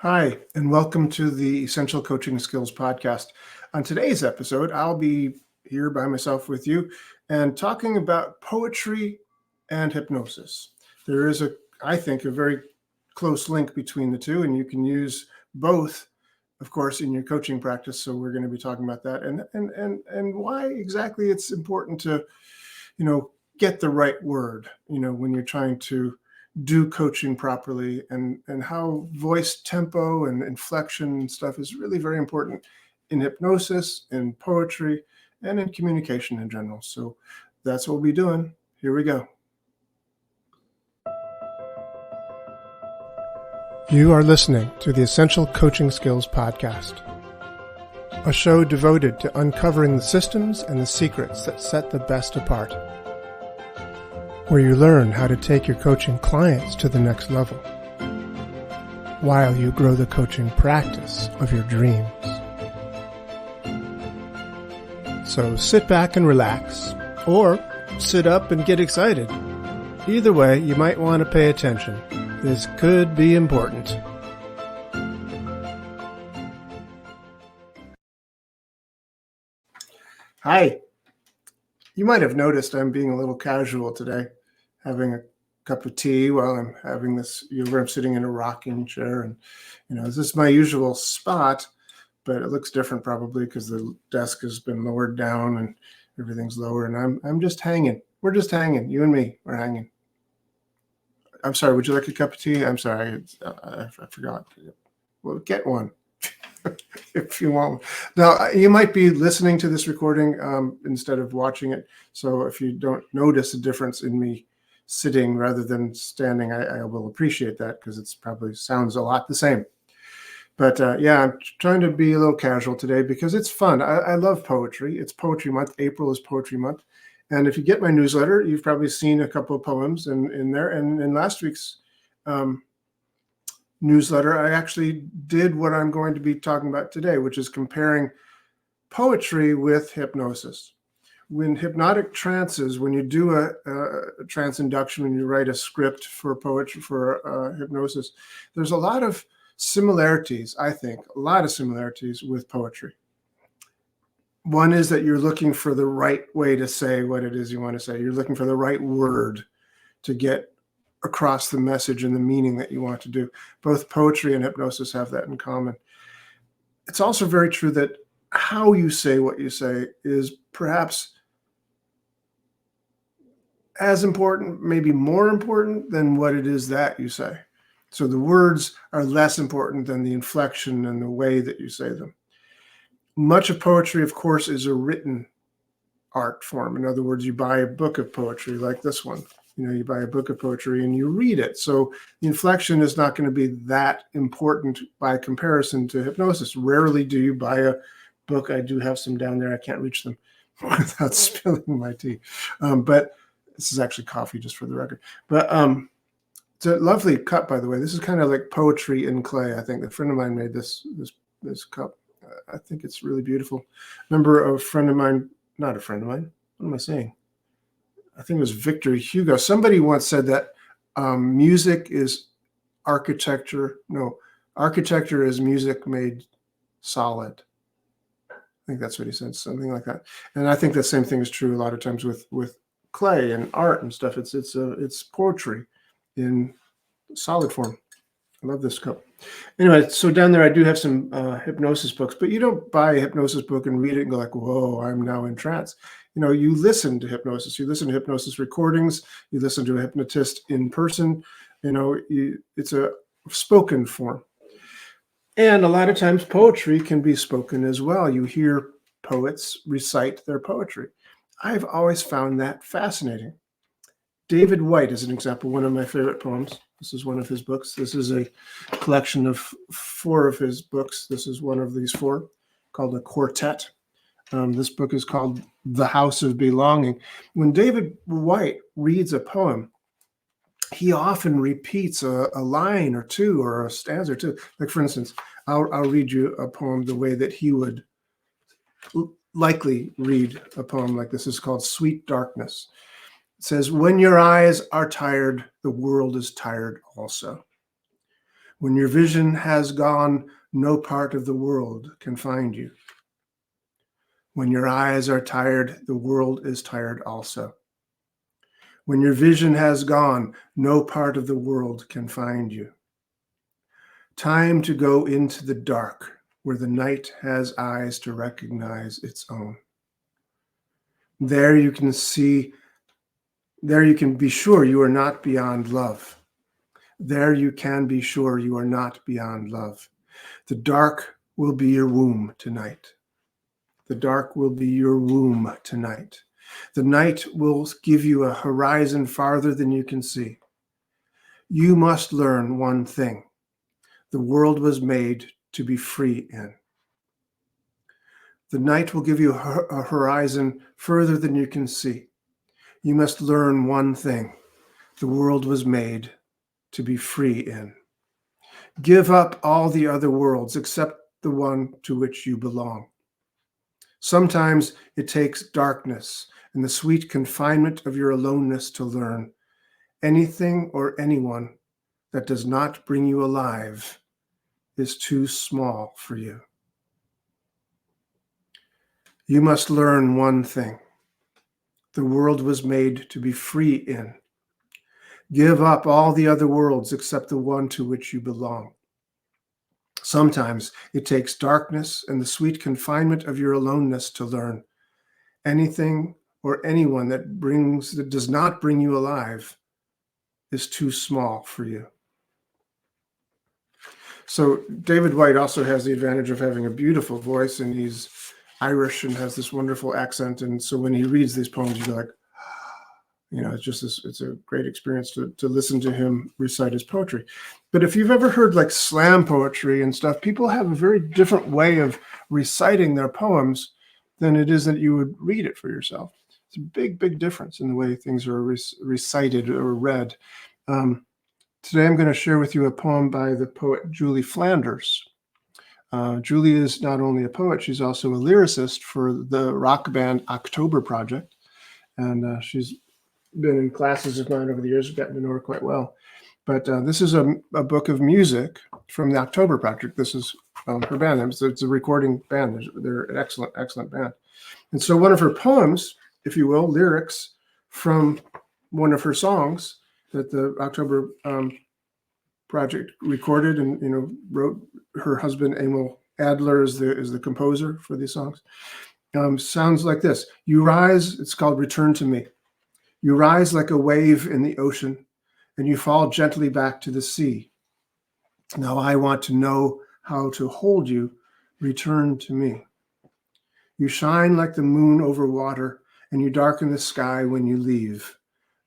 Hi, and welcome to the Essential Coaching Skills Podcast. On today's episode, I'll be here by myself with you and talking about poetry and hypnosis. There is I think, a very close link between the two, and you can use both, of course, in your coaching practice. So we're going to be talking about that and why exactly it's important to, get the right word, when you're trying to do coaching properly, and how voice tempo and inflection and stuff is really very important in hypnosis, in poetry, and in communication in general. So that's what we'll be doing. Here we go. You are listening to the Essential Coaching Skills Podcast, a show devoted to uncovering the systems and the secrets that set the best apart, where you learn how to take your coaching clients to the next level, while you grow the coaching practice of your dreams. So sit back and relax, or sit up and get excited. Either way, you might want to pay attention. This could be important. Hi. You might have noticed I'm being a little casual today, having a cup of tea while I'm having this, I'm sitting in a rocking chair, and this is my usual spot, but it looks different probably because the desk has been lowered down and everything's lower, and I'm just hanging. We're just hanging. You and me, we're hanging. I'm sorry. Would you like a cup of tea? I'm sorry. I forgot. Well, get one. If you want. Now, you might be listening to this recording instead of watching it. So if you don't notice a difference in me sitting rather than standing, I will appreciate that, because it's probably sounds a lot the same. But I'm trying to be a little casual today because it's fun. I love poetry. It's Poetry Month. April is Poetry Month. And if you get my newsletter, you've probably seen a couple of poems in there. And in last week's newsletter, I actually did what I'm going to be talking about today, which is comparing poetry with hypnosis. When hypnotic trances, when you do a trance induction, when you write a script for poetry, for hypnosis, there's a lot of similarities, I think, a lot of similarities with poetry. One is that you're looking for the right way to say what it is you want to say. You're looking for the right word to get across the message and the meaning that you want to do. Both poetry and hypnosis have that in common. It's also very true that how you say what you say is perhaps as important, maybe more important than what it is that you say. So the words are less important than the inflection and the way that you say them. Much of poetry, of course, is a written art form. In other words, you buy a book of poetry like this one. You buy a book of poetry and you read it. So the inflection is not going to be that important by comparison to hypnosis. Rarely do you buy a book. I do have some down there. I can't reach them without spilling my tea. But this is actually coffee, just for the record. But it's a lovely cup, by the way. This is kind of like poetry in clay. I think a friend of mine made this cup. I think it's really beautiful. Remember a friend of mine, not a friend of mine. What am I saying? I think it was Victor Hugo. Somebody once said that music is architecture. No, architecture is music made solid. I think that's what he said, something like that. And I think the same thing is true a lot of times with clay and art and stuff. It's poetry in solid form. I love this cup. Anyway, so down there I do have some hypnosis books, but you don't buy a hypnosis book and read it and go like, whoa, I'm now in trance. You listen to hypnosis. You listen to hypnosis recordings. You listen to a hypnotist in person. It's a spoken form. And a lot of times poetry can be spoken as well. You hear poets recite their poetry. I've always found that fascinating. David White is an example, one of my favorite poems. This is one of his books. This is a collection of 4 of his books. This is one of these 4, called a quartet. This book is called The House of Belonging. When David White reads a poem, he often repeats a line or two or a stanza or two. Like, for instance, I'll read you a poem the way that he would likely read a poem like this. It's called Sweet Darkness. It says, when your eyes are tired, the world is tired also. When your vision has gone, no part of the world can find you. When your eyes are tired, the world is tired also. When your vision has gone, no part of the world can find you. Time to go into the dark, where the night has eyes to recognize its own. There you can be sure you are not beyond love. There you can be sure you are not beyond love. The dark will be your womb tonight. The dark will be your womb tonight. The night will give you a horizon farther than you can see. You must learn one thing. The world was made to be free in. The night will give you a horizon further than you can see. You must learn one thing. The world was made to be free in. Give up all the other worlds except the one to which you belong. Sometimes it takes darkness and the sweet confinement of your aloneness to learn anything or anyone that does not bring you alive is too small for you. You must learn one thing. The world was made to be free in. Give up all the other worlds except the one to which you belong. Sometimes it takes darkness and the sweet confinement of your aloneness to learn anything or anyone that does not bring you alive is too small for you. So David White also has the advantage of having a beautiful voice, and he's Irish and has this wonderful accent. And so when he reads these poems, you're like, it's a great experience to listen to him recite his poetry. But if you've ever heard like slam poetry and stuff, people have a very different way of reciting their poems than it is that you would read it for yourself. It's a big, big difference in the way things are recited or read. Today, I'm going to share with you a poem by the poet Julie Flanders. Julie is not only a poet, she's also a lyricist for the rock band October Project. And she's been in classes of mine over the years, gotten to know her quite well. But this is a book of music from the October Project. This is her band. It's a recording band. They're an excellent, excellent band. And so one of her poems, if you will, lyrics from one of her songs that the October Project recorded and wrote. Her husband Emil Adler is the composer for these songs. Sounds like this: You rise. It's called "Return to Me." You rise like a wave in the ocean, and you fall gently back to the sea. Now I want to know how to hold you. Return to me. You shine like the moon over water, and you darken the sky when you leave.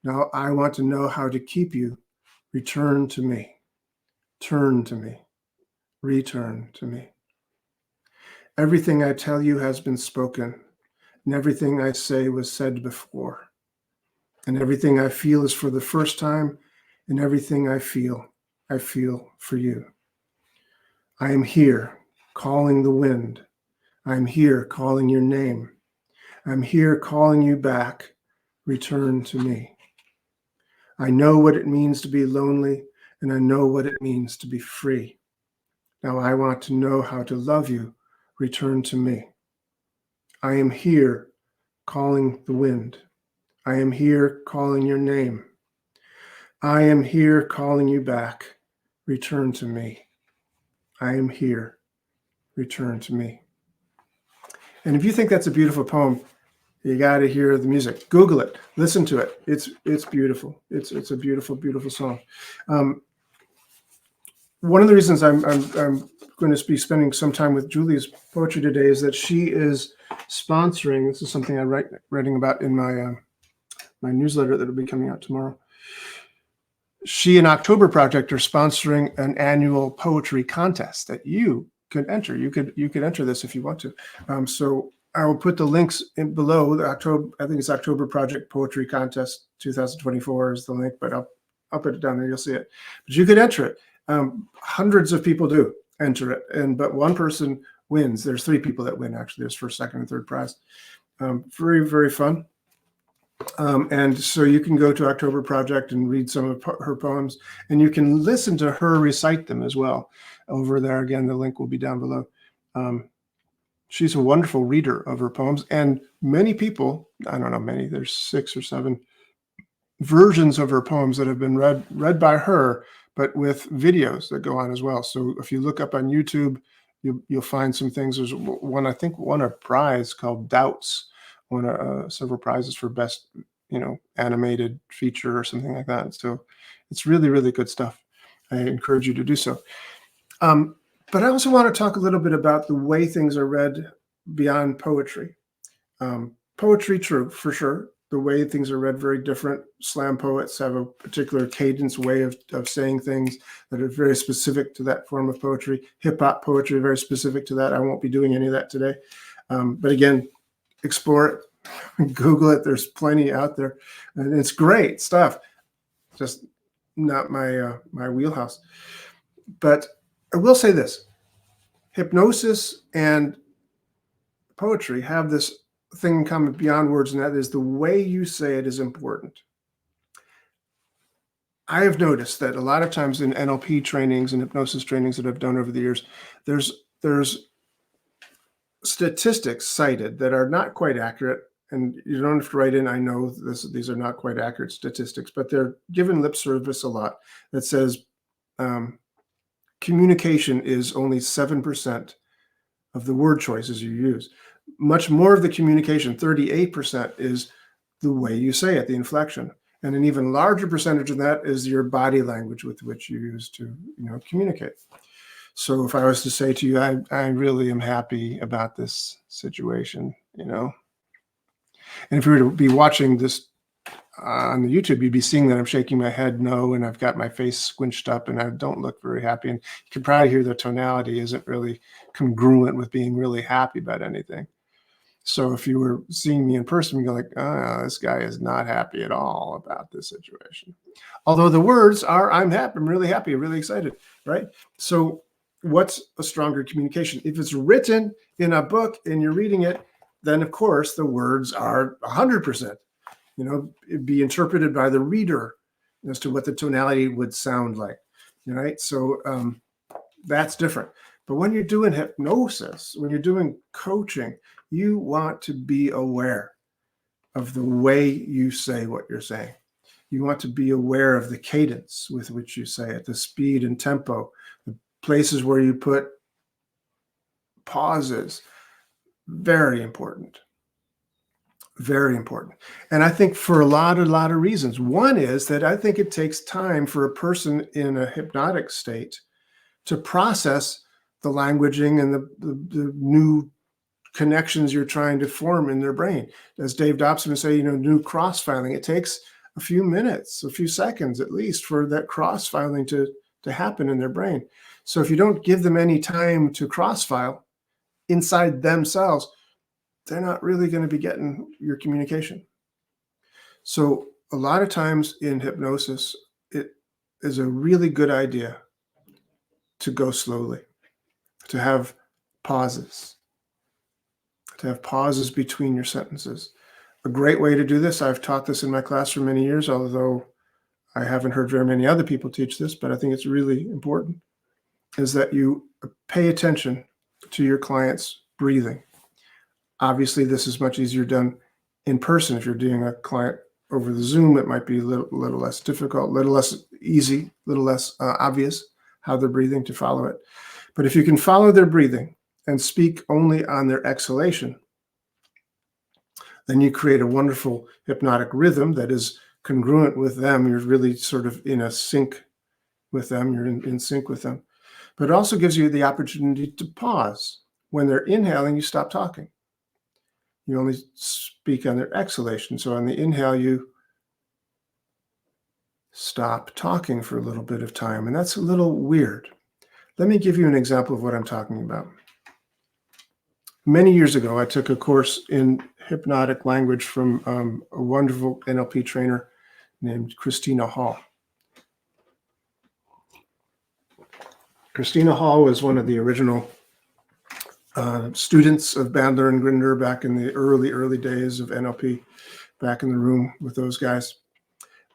Now I want to know how to keep you. Return to me. Turn to me. Return to me. Everything I tell you has been spoken, and everything I say was said before. And everything I feel is for the first time, and everything I feel for you. I am here, calling the wind. I am here, calling your name. I'm here, calling you back. Return to me. I know what it means to be lonely, and I know what it means to be free. Now I want to know how to love you. Return to me. I am here, calling the wind. I am here, calling your name. I am here, calling you back. Return to me. I am here. Return to me. And if you think that's a beautiful poem, you got to hear the music. Google it. Listen to it. It's beautiful. It's a beautiful, beautiful song. One of the reasons I'm going to be spending some time with Julie's poetry today is that she is sponsoring. This is something I'm writing about in my my newsletter that will be coming out tomorrow. She and October Project are sponsoring an annual poetry contest that you could enter. You could enter this if you want to. So I will put the links in below. The October, I think it's October Project Poetry Contest 2024 is the link, but I'll put it down there. You'll see it. But you could enter it. Hundreds of people do enter it, but one person wins. There's 3 people that win, actually. There's first, second, and third prize. Very, very fun. And so you can go to October Project and read some of her poems, and you can listen to her recite them as well over there. Again, the link will be down below. She's a wonderful reader of her poems, and many people, I don't know, many, there's 6 or 7 versions of her poems that have been read by her, but with videos that go on as well. So if you look up on YouTube, you'll find some things. There's one, I think, won a prize called Doubts, won several prizes for best, animated feature or something like that. So it's really, really good stuff. I encourage you to do so. But I also want to talk a little bit about the way things are read beyond poetry. Poetry, true, for sure. The way things are read, very different. Slam poets have a particular cadence way of saying things that are very specific to that form of poetry. Hip hop poetry, very specific to that. I won't be doing any of that today. But again, explore it, Google it. There's plenty out there, and it's great stuff. Just not my wheelhouse. But I will say this: hypnosis and poetry have this thing in common beyond words, and that is the way you say it is important. I have noticed that a lot of times in NLP trainings and hypnosis trainings that I've done over the years, there's statistics cited that are not quite accurate, and you don't have to write in, I know these are not quite accurate statistics, but they're given lip service a lot, that says communication is only 7% of the word choices you use. Much more of the communication, 38%, is the way you say it, the inflection. And an even larger percentage of that is your body language with which you use to communicate. So if I was to say to you, I really am happy about this situation, and if you were to be watching this on the YouTube, you'd be seeing that I'm shaking my head no, and I've got my face squinched up, and I don't look very happy. And you can probably hear the tonality isn't really congruent with being really happy about anything. So if you were seeing me in person, you go like, this guy is not happy at all about this situation. Although the words are, I'm happy, I'm really happy, I'm really excited, right? So what's a stronger communication? If it's written in a book and you're reading it, then of course the words are 100%. It'd be interpreted by the reader as to what the tonality would sound like, right? So that's different. But when you're doing hypnosis, when you're doing coaching, you want to be aware of the way you say what you're saying. You want to be aware of the cadence with which you say it, the speed and tempo, the places where you put pauses. Very important. Very important. And I think for a lot of reasons. One is that I think it takes time for a person in a hypnotic state to process the languaging and the new connections you're trying to form in their brain. As Dave Dobson would say, new cross-filing. It takes a few minutes, a few seconds at least, for that cross-filing to happen in their brain. So if you don't give them any time to cross-file inside themselves, they're not really going to be getting your communication. So a lot of times in hypnosis, it is a really good idea to go slowly, to have pauses, between your sentences. A great way to do this, I've taught this in my class for many years, although I haven't heard very many other people teach this, but I think it's really important, is that you pay attention to your client's breathing. Obviously, this is much easier done in person. If you're doing a client over the Zoom, it might be a little less difficult, a little less easy, a little less obvious how they're breathing to follow it. But if you can follow their breathing and speak only on their exhalation, then you create a wonderful hypnotic rhythm that is congruent with them. You're really sort of in a sync with them. You're in sync with them. But it also gives you the opportunity to pause. When they're inhaling, you stop talking. You only speak on their exhalation. So on the inhale, you stop talking for a little bit of time. And that's a little weird. Let me give you an example of what I'm talking about. Many years ago, I took a course in hypnotic language from a wonderful NLP trainer named Christina Hall. Christina Hall was one of the original students of Bandler and Grinder back in the early days of NLP. back in the room with those guys.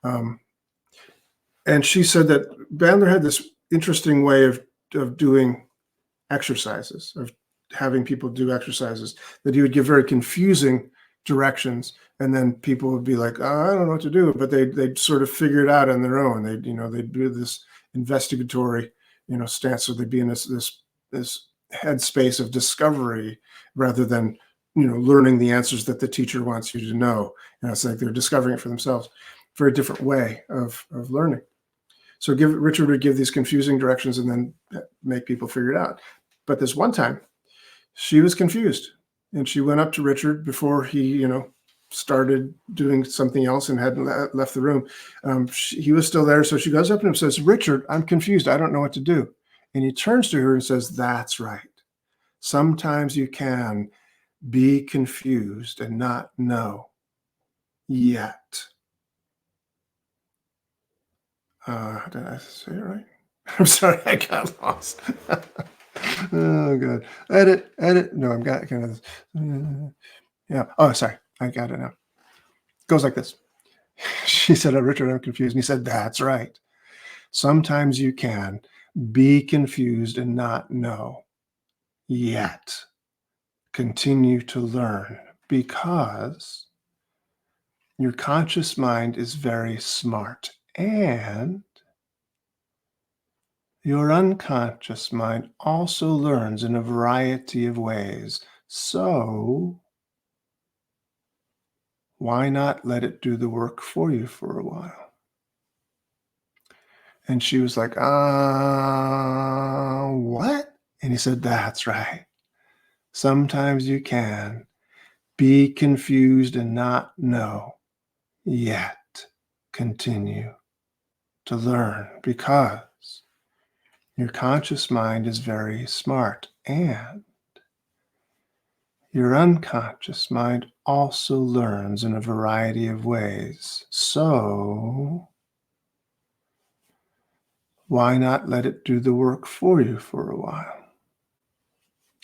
And she said that Bandler had this interesting way of doing exercises, of having people do exercises, that he would give very confusing directions, and then people would be like, oh, I don't know what to do, but they'd sort of figure it out on their own. They'd do this investigatory, stance. So they'd be in this headspace of discovery rather than, learning the answers that the teacher wants you to know. It's like they're discovering it for themselves. Very different way of learning. So Richard would give these confusing directions and then make people figure it out. But this one time, she was confused, and she went up to Richard before he, started doing something else and hadn't left the room. He was still there, so she goes up to him and says, Richard, I'm confused. I don't know what to do. And he turns to her and says, that's right. Sometimes you can be confused and not know yet. Did I say it right? I'm sorry, I got lost. Oh, God. Edit. No, I've got kind of this. Yeah. Oh, sorry. I got it now. It goes like this. She said, oh, Richard, I'm confused. And he said, that's right. Sometimes you can be confused and not know yet. Continue to learn, because your conscious mind is very smart, and your unconscious mind also learns in a variety of ways. So why not let it do the work for you for a while? And she was like, what? And he said, that's right. Sometimes you can be confused and not know, yet continue to learn, because your conscious mind is very smart, and your unconscious mind also learns in a variety of ways. So why not let it do the work for you for a while?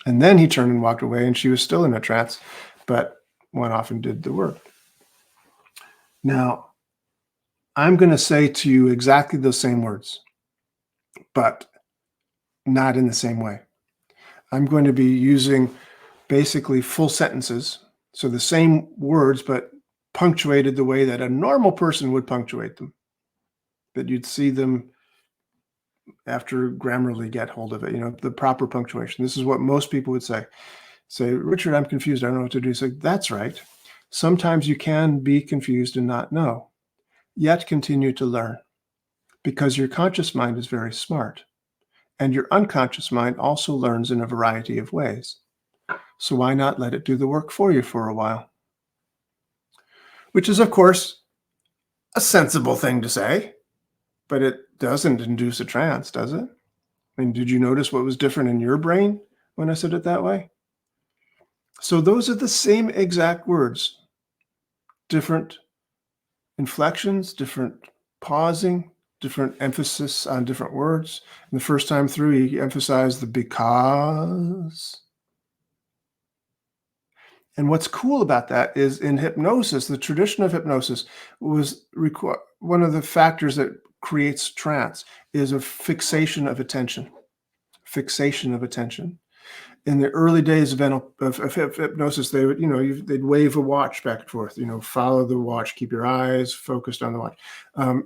And then he turned and walked away, and she was still in a trance, but went off and did the work. Now, I'm going to say to you exactly those same words, but not in the same way. I'm going to be using basically full sentences. So the same words, but punctuated the way that a normal person would punctuate them, that you'd see them after Grammarly get hold of it, the proper punctuation. This is what most people would say. Say, Richard, I'm confused. I don't know what to do. Say, that's right. Sometimes you can be confused and not know, yet continue to learn, because your conscious mind is very smart, and your unconscious mind also learns in a variety of ways. So why not let it do the work for you for a while? Which is, of course, a sensible thing to say, but it doesn't induce a trance, does it? I mean, did you notice what was different in your brain when I said it that way? So those are the same exact words, different inflections, different pausing, different emphasis on different words. And the first time through, he emphasized the because. And what's cool about that is, in hypnosis, the tradition of hypnosis was one of the factors that creates trance is a fixation of attention. Fixation of attention. In the early days of hypnosis, they would, they'd wave a watch back and forth, follow the watch, keep your eyes focused on the watch.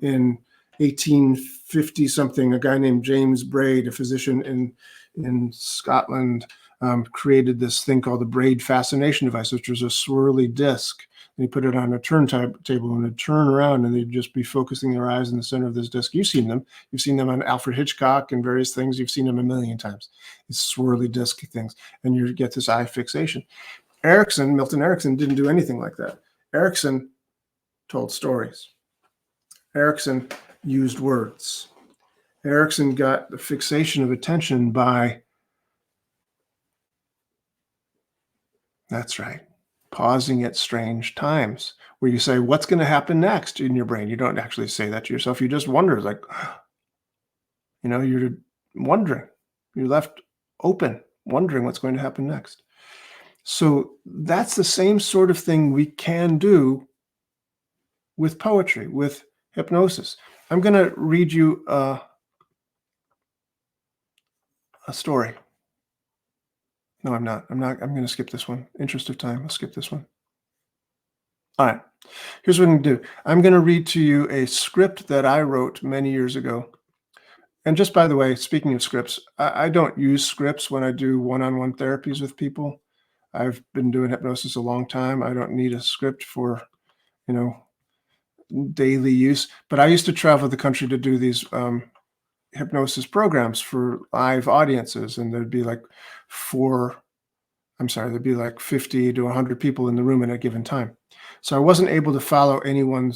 In 1850 something, a guy named James Braid, a physician in Scotland, created this thing called the Braid fascination device, which was a swirly disc. And he put it on a turntable and it'd turn around, and they'd just be focusing their eyes in the center of this disc. You've seen them. You've seen them on Alfred Hitchcock and various things. You've seen them a million times. These swirly disc things. And you get this eye fixation. Milton Erickson didn't do anything like that. Erickson told stories. Erickson used words. Erickson got the fixation of attention by, that's right, pausing at strange times, where you say, what's going to happen next in your brain? You don't actually say that to yourself. You just wonder, like, you're wondering. You're left open, wondering what's going to happen next. So that's the same sort of thing we can do with poetry, with hypnosis. I'm going to read you a story. No, I'm not. I'm going to skip this one. Interest of time, I'll skip this one. All right. Here's what I'm going to do. I'm going to read to you a script that I wrote many years ago. And just by the way, speaking of scripts, I don't use scripts when I do one-on-one therapies with people. I've been doing hypnosis a long time. I don't need a script for, daily use. But I used to travel the country to do these hypnosis programs for live audiences, and there'd be like 50 to 100 people in the room at a given time. So I wasn't able to follow any one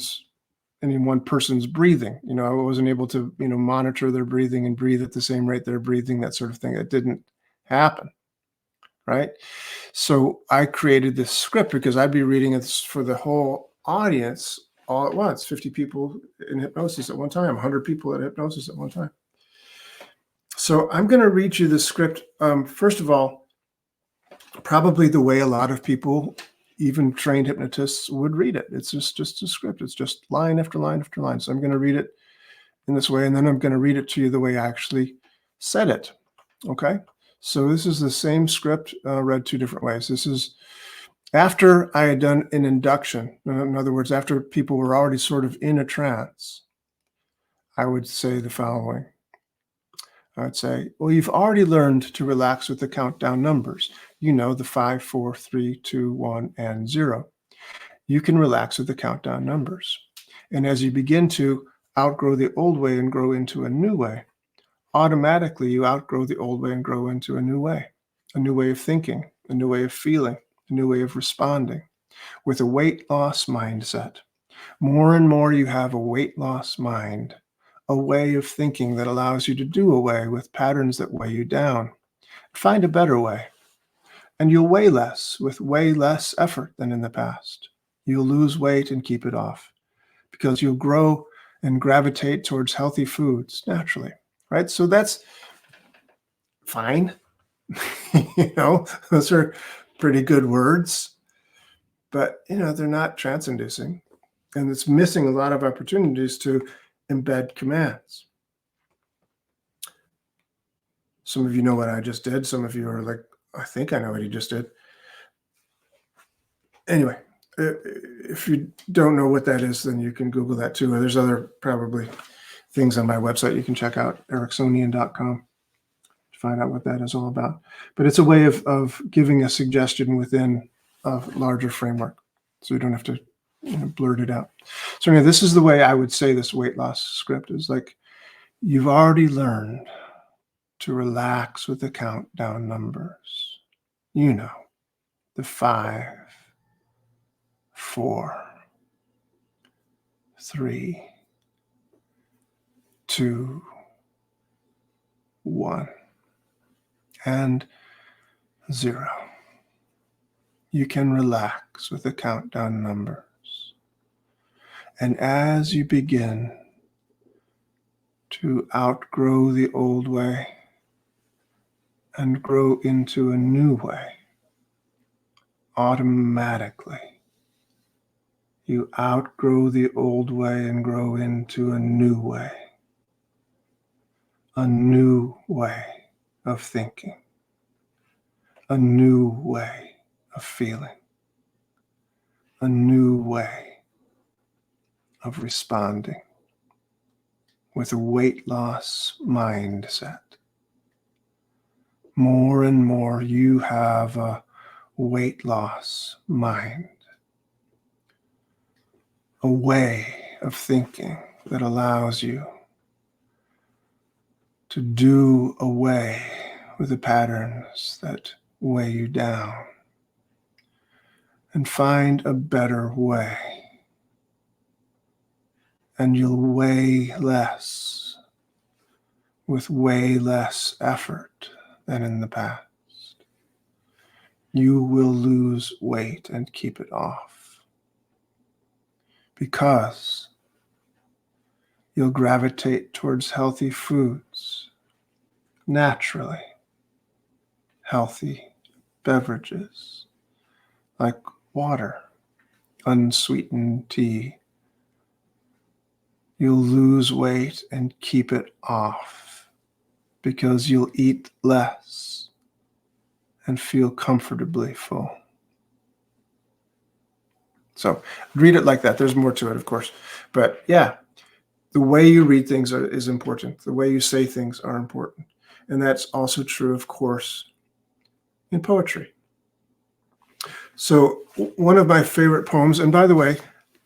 person's breathing. I wasn't able to, monitor their breathing and breathe at the same rate they're breathing, that sort of thing. It didn't happen, right? So I created this script because I'd be reading it for the whole audience all at once, 50 people in hypnosis at one time, 100 people at hypnosis at one time. So I'm going to read you the script. First of all, probably the way a lot of people, even trained hypnotists, would read it. It's just a script. It's just line after line after line. So I'm going to read it in this way, and then I'm going to read it to you the way I actually said it. Okay? So this is the same script read two different ways. This is after I had done an induction. In other words, after people were already sort of in a trance, I would say the following. I would say, well, you've already learned to relax with the countdown numbers. The 5, 4, 3, 2, 1, and 0. You can relax with the countdown numbers. And as you begin to outgrow the old way and grow into a new way, automatically you outgrow the old way and grow into a new way of thinking, a new way of feeling, a new way of responding, with a weight loss mindset. More and more you have a weight loss mind, a way of thinking that allows you to do away with patterns that weigh you down. Find a better way. And you'll weigh less with way less effort than in the past. You'll lose weight and keep it off because you'll grow and gravitate towards healthy foods naturally, right? So that's fine. Those are pretty good words, but, they're not trance-inducing. And it's missing a lot of opportunities to embed commands. Some of you know what I just did. Some of you are like, I think I know what he just did. Anyway, if you don't know what that is, then you can Google that too. There's other probably things on my website you can check out, ericksonian.com, to find out what that is all about. But it's a way of giving a suggestion within a larger framework, so you don't have to blurt it out. So anyway, this is the way I would say this weight loss script is like, you've already learned to relax with the countdown numbers. The 5, 4, 3, 2, 1, and 0. You can relax with the countdown numbers. And as you begin to outgrow the old way and grow into a new way, automatically you outgrow the old way and grow into a new way of thinking, a new way of feeling, a new way of responding with a weight loss mindset. More and more you have a weight loss mind, a way of thinking that allows you to do away with the patterns that weigh you down and find a better way. And you'll weigh less with way less effort than in the past. You will lose weight and keep it off because you'll gravitate towards healthy foods, naturally healthy beverages like water, unsweetened tea, You'll lose weight and keep it off because you'll eat less and feel comfortably full. So read it like that. There's more to it, of course. But yeah, the way you read things is important. The way you say things are important. And that's also true, of course, in poetry. So one of my favorite poems, and by the way,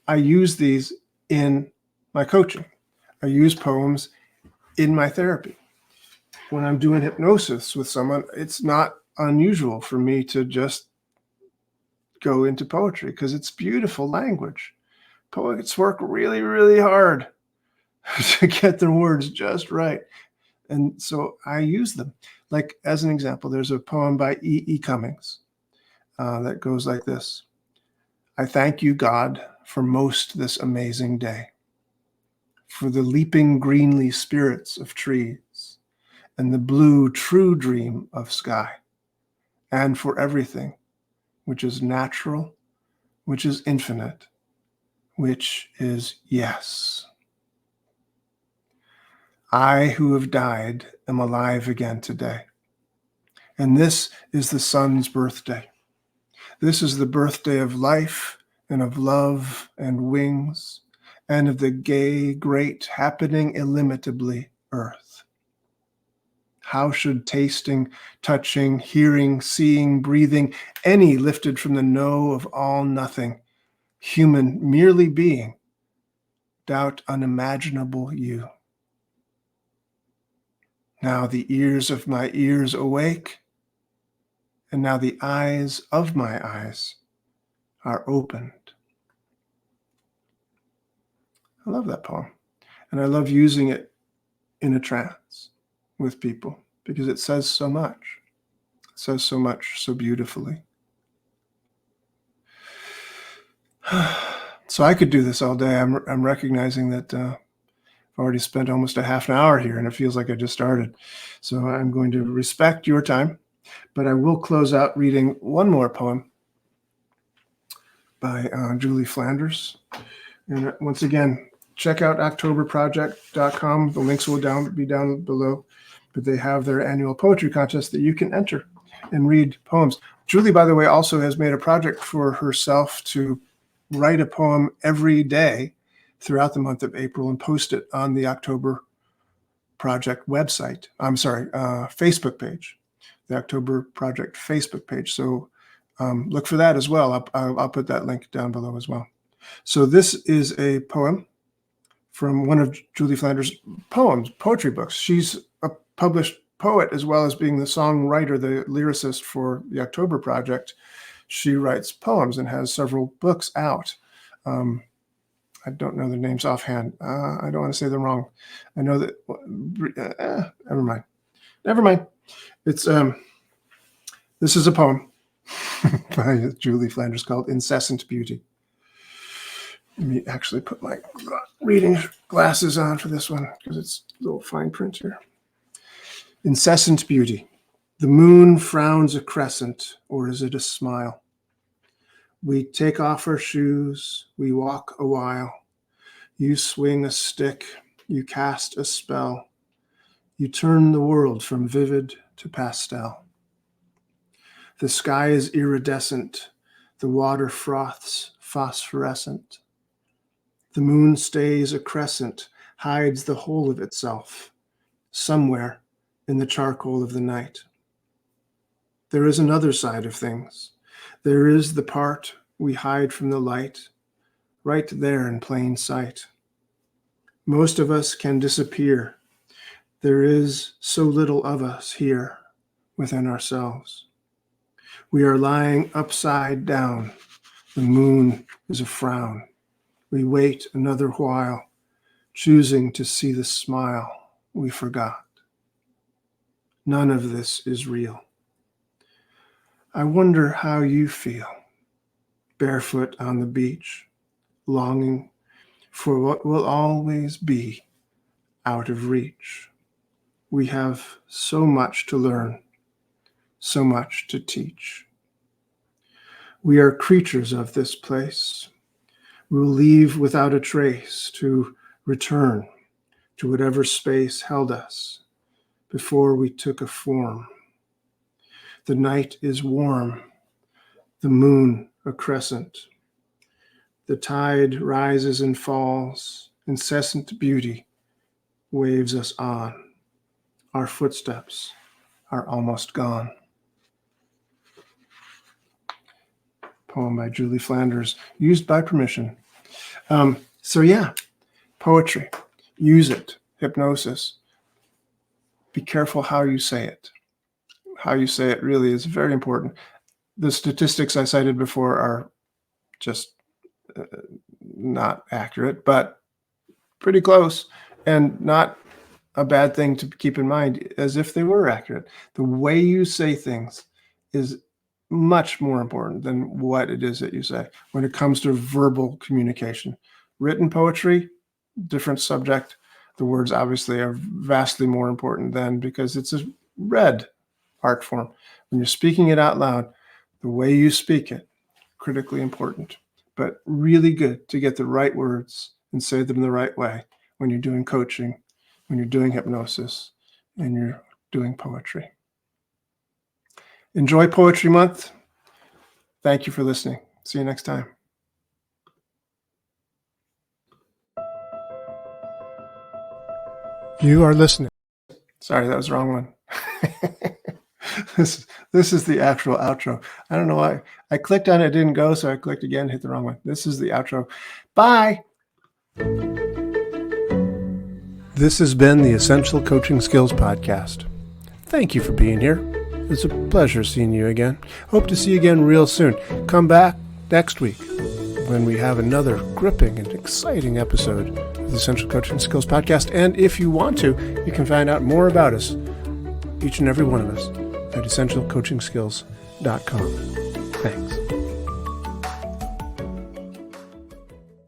I use these in my coaching. I use poems in my therapy. When I'm doing hypnosis with someone, it's not unusual for me to just go into poetry because it's beautiful language. Poets work really, really hard to get their words just right. And so I use them. Like, as an example, there's a poem by E. Cummings that goes like this. I thank you, God, for most this amazing day, for the leaping greenly spirits of trees and the blue true dream of sky, and for everything which is natural, which is infinite, which is yes. I who have died am alive again today. And this is the sun's birthday. This is the birthday of life and of love and wings and of the gay, great, happening illimitably earth. How should tasting, touching, hearing, seeing, breathing, any lifted from the no of all nothing, human merely being, doubt unimaginable you? Now the ears of my ears awake, and now the eyes of my eyes are opened. I love that poem. And I love using it in a trance with people because it says so much. It says so much so beautifully. So I could do this all day. I'm recognizing that I've already spent almost a half an hour here and it feels like I just started. So I'm going to respect your time, but I will close out reading one more poem by Julie Flanders. And once again, check out octoberproject.com. The links will be down below, but they have their annual poetry contest that you can enter and read poems. Julie, by the way, also has made a project for herself to write a poem every day throughout the month of April and post it on the October Project website. Facebook page, the October Project Facebook page. So look for that as well. I'll put that link down below as well. So this is a poem from one of Julie Flanders' poetry books. She's a published poet as well as being the songwriter, the lyricist for the October Project. She writes poems and has several books out. I don't know the names offhand. I don't want to say them wrong. I know that. Never mind. It's this is a poem by Julie Flanders called "Incessant Beauty." Let me actually put my reading glasses on for this one because it's a little fine print here. Incessant beauty. The moon frowns a crescent, or is it a smile? We take off our shoes, we walk a while. You swing a stick, you cast a spell. You turn the world from vivid to pastel. The sky is iridescent, the water froths phosphorescent. The moon stays a crescent, hides the whole of itself, somewhere in the charcoal of the night. There is another side of things. There is the part we hide from the light, right there in plain sight. Most of us can disappear. There is so little of us here within ourselves. We are lying upside down. The moon is a frown. We wait another while, choosing to see the smile we forgot. None of this is real. I wonder how you feel, barefoot on the beach, longing for what will always be out of reach. We have so much to learn, so much to teach. We are creatures of this place. We'll leave without a trace to return to whatever space held us before we took a form. The night is warm, the moon a crescent. The tide rises and falls, incessant beauty waves us on. Our footsteps are almost gone. Poem by Julie Flanders, used by permission. Poetry, use it. Hypnosis, be careful how you say it. How you say it really is very important. The statistics I cited before are just not accurate, but pretty close, and not a bad thing to keep in mind, as if they were accurate. The way you say things is much more important than what it is that you say when it comes to verbal communication. Written poetry, different subject. The words obviously are vastly more important then, because it's a read art form. When you're speaking it out loud, the way you speak it, critically important, but really good to get the right words and say them the right way when you're doing coaching, when you're doing hypnosis, and you're doing poetry. Enjoy Poetry Month. Thank you for listening. See you next time. You are listening. Sorry, that was the wrong one. This is the actual outro. I don't know why. I clicked on it, didn't go, so I clicked again, hit the wrong one. This is the outro. Bye. This has been the Essential Coaching Skills Podcast. Thank you for being here. It's a pleasure seeing you again. Hope to see you again real soon. Come back next week when we have another gripping and exciting episode of the Essential Coaching Skills Podcast. And if you want to, you can find out more about us, each and every one of us, at essentialcoachingskills.com. Thanks.